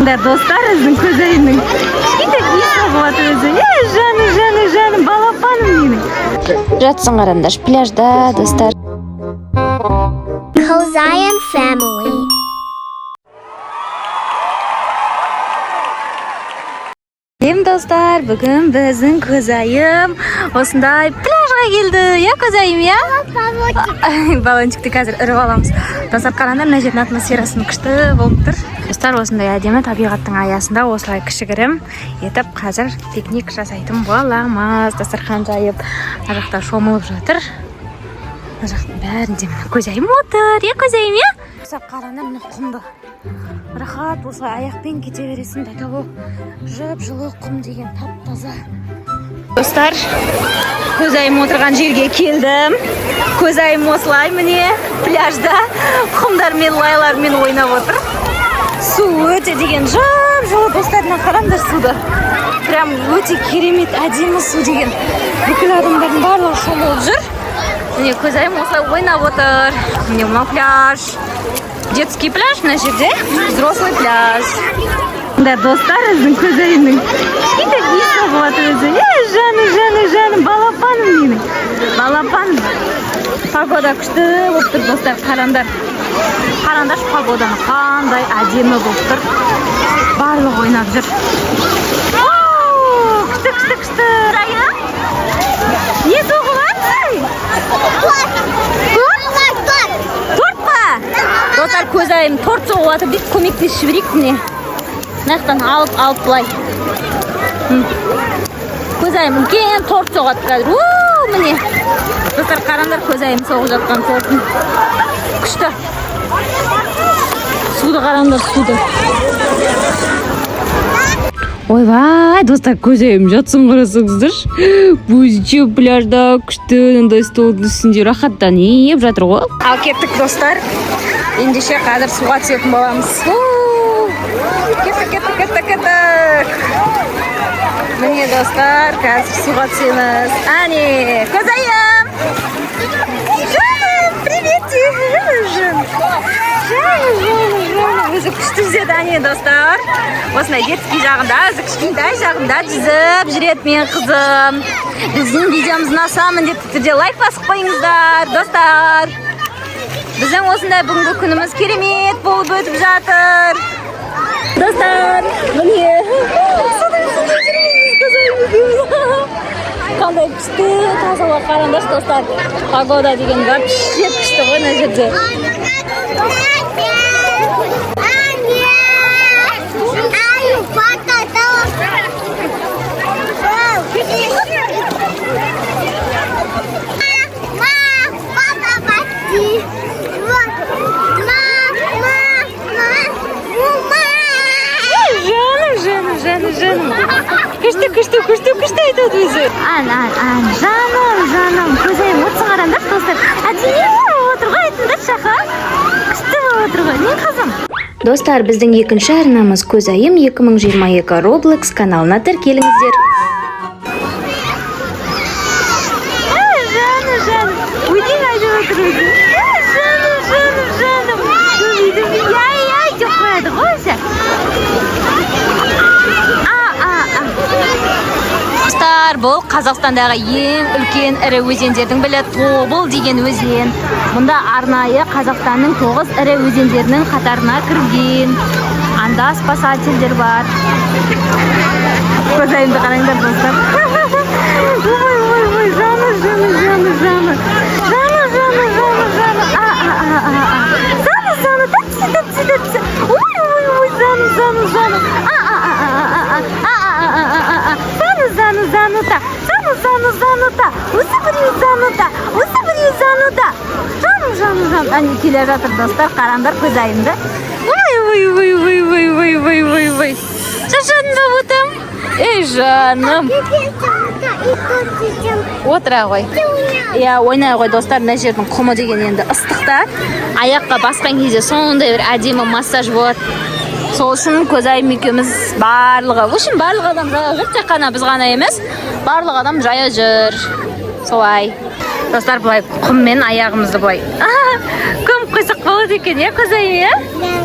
Dostlar, bizim kuzeyinin kişkide bir sabah özü. Canım, балапаным benim. Жатсын қарандар, пляжда, достар. Kozayan family. Dostlar, bugün bizim kuzeyim osындай pляжға келді. Ya kuzeyim ya? Balonчикті қазір іріп аламыз. Достар, қараңдар, мына жердің атмосферасының күшті болып тұр. Достар, осындай әдемі табиғаттың аясында осылай кішігірім етіп қазір пикник жасайтын боламыз. Дастархан жайып, мына жақта шомылып жатыр. Мына жақтың бәрінде көзайым отыр. Я көзайым, я? Достар, қараңдар, мына құмды. Рахат осылай аяқпен кете бересің. Того жып-жылы құм деген тап-таза. Достар, көзайым отырған жерге келдім. Көзайым осылай міне пляжда құмдармен, лайлармен ойнап отыр. Су өте деген жып-жылы. Достарына қараңдар суды. Прям өте керемет, әдемі су деген. Бүкіл адамдардың барлығы шомылып жүр. Міне көзайым осылай ойнап отыр. Міне мынау пляж. Детский пляж на жерде, взрослый пляж. Да, достар, біздің көзайымның кішкентай иісі болады өзі. Жаным, балапаным менің. Балапаным. Погода күшті болып тұр, достар, қараңдар. Қараңдар, погоданы қандай әдемі болып тұр. Барлығы ойнап жүр. Күшті. Рая? Не соғылады? Торт па? Достар, көзайым торт соғып жатыр деп көмектесіп жіберейік міне. Мынаяқтан алып былай. Көзайым үлкен торт соғады қазір. Міне. Достар, қараңдар, көзайым соғып жатқан тортын. Күшті. Суды қараңдар, суды. Ойбай, достар, көзайым жатсын қарасаңыздар. Бұзчы пляжда күшті мындай столдың үстінде рахаттан еп жатыр ғой. Ал кеттік, достар. Ендеше қазір суға түсетін боламыз. Кеттік. Міне, достар, қазір суға түсеміз. Әне, көзайым! Жаным, привет! Жаным. Өзі күшті жүзеді, әне, достар. Осындай детский жағында, өзі кішкентай жағында жүзіп жүреді мен қызым. Біздің видеомыз ұнаса міндетті түрде лайк басып қойыңыздар, достар. Біздің осындай бүгінгі күніміз керемет болып өтіп жатыр. Достар, міне. Қандай күшті, тазалар қараңдар, достар. Погода деген вообще күшті ғой мына жерде. Жаным. Күшті айтады өзі. Жаным. Көзайым отсын қараңдар, достар. Әдемі отыр ғой, айтыңдар шақа. Күшті отыр ғой, не қызым? Достар, біздің екінші арнамыз Көзайым 2022 Roblox каналына тіркеліңіздер. Жаным. Өйден айтып отыр өзі. Жаным. Яй, деп қояды ғой өзі. Бұл Қазақстандағы ең үлкен ірі өзендердің бірі Тобыл деген өзен. Мұнда арнайы Қазақстанның 9 ірі өзендерінің қатарына кірген. Анда спасательдер бар. Көзайымды қараңдар, достар. Ой, жаны. Тәпсі. Ой, жаны. Занута. Осы біреу занута. Жаным. Әне келе жатыр, достар, қараңдар көзайымды. Ой. Шашадың ба бұтым? Ей, жаным. Отыра ғой. Ойнай ғой, достар, мына жердің құмы деген енді ыстықта. Аяққа басқан кезде сондай бір әдемі массаж болады. Сол үшін көзайым екеуміз барлығы адам жая жүр, тек қана біз ғана емес, барлық адам жая жүр. Солай. Достар, былай құммен аяғымызды былай көміп қойсақ болады екен, иә, көзайым, иә?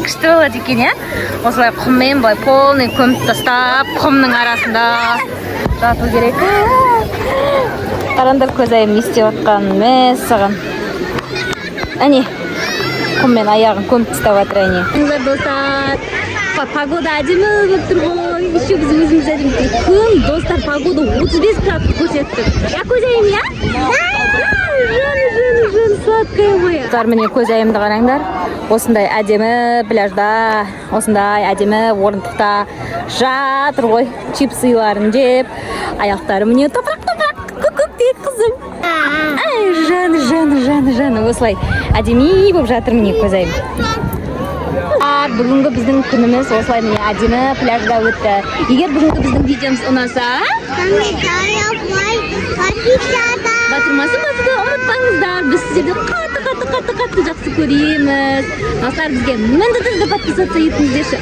Күшті болады екен, иә? Осылай құммен былай полный көміп тастап, құмның арасында жату керек. Қараңдар көзайым не істеп отқанын, мәссаған. Әне, құммен аяғын көміп тастап жатыр, әне. Достар, погода әдемі болып тұр ғой. Еще біз өзіміз әдемі күн, достар, погода 35 градус көрсетті. Я көзайым, я? Жан, сладкая моя. Достар, міне көзайымды қараңдар. Осындай әдемі пляжда, осындай әдемі орындықта жатыр ғой. Чипсыларын жеп, аяқтары міне топырақ, көк-көктей қызым. Ай, жаны, осылай әдемі болып жатыр міне көзайым. Бүгінгі біздің күніміз осылай міне әдемі пляжда өтті. Егер бүгінгі біздің видеомыз ұнаса, батырмасын басуды ұмытпаңыздар. Біз сіздерді қатты жақсы көреміз. Достар, бізге міндетті түрде подписаться етіңіздерші.